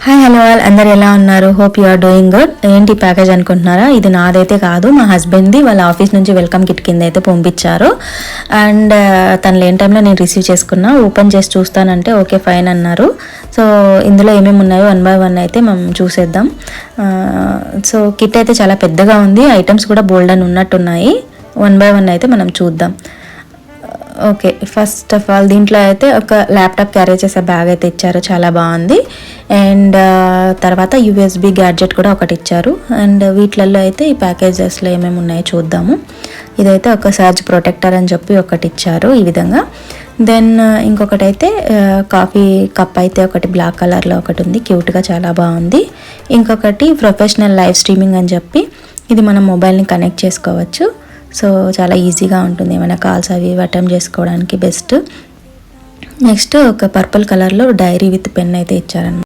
Hi hello all, అందరు ఎలా ఉన్నారు? Hope you are doing good. ఏంటి ప్యాకేజ్ అనుకుంటున్నారా? ఇది నాదైతే కాదు, మా హస్బెండ్ది. వాళ్ళ ఆఫీస్ నుంచి వెల్కమ్ కిట్ కింద అయితే పంపించారు. అండ్ తను లేని టైంలో నేను రిసీవ్ చేసుకున్నా. ఓపెన్ చేసి చూస్తానంటే ఓకే ఫైన్ అన్నారు. సో ఇందులో ఏమేమి ఉన్నాయో 1 by 1 అయితే మనం చూసేద్దాం. సో కిట్ అయితే చాలా పెద్దగా ఉంది, ఐటమ్స్ కూడా బోల్డ్ అని ఉన్నట్టున్నాయి. 1 by 1 అయితే మనం చూద్దాం. ఓకే, ఫస్ట్ ఆఫ్ ఆల్ దీంట్లో అయితే ఒక ల్యాప్టాప్ క్యారీ చేసే బ్యాగ్ అయితే ఇచ్చారు, చాలా బాగుంది. అండ్ తర్వాత యూఎస్బి గ్యాడ్జెట్ కూడా ఒకటి ఇచ్చారు. అండ్ వీటిలలో అయితే ఈ ప్యాకేజెస్లో ఏమేమి ఉన్నాయో చూద్దాము. ఇదైతే ఒక సర్జ్ ప్రొటెక్టర్ అని చెప్పి ఒకటి ఇచ్చారు ఈ విధంగా. దెన్ ఇంకొకటి అయితే కాఫీ కప్ అయితే ఒకటి బ్లాక్ కలర్లో ఒకటి ఉంది, క్యూట్గా చాలా బాగుంది. ఇంకొకటి ప్రొఫెషనల్ లైవ్ స్ట్రీమింగ్ అని చెప్పి, ఇది మనం మొబైల్ని కనెక్ట్ చేసుకోవచ్చు. సో చాలా ఈజీగా ఉంటుంది, ఏమైనా కాల్స్ అవి అటెంప్ట్ చేసుకోవడానికి బెస్ట్. నెక్స్ట్ ఒక పర్పుల్ కలర్లో డైరీ విత్ పెన్ అయితే ఇచ్చారన్నమాట.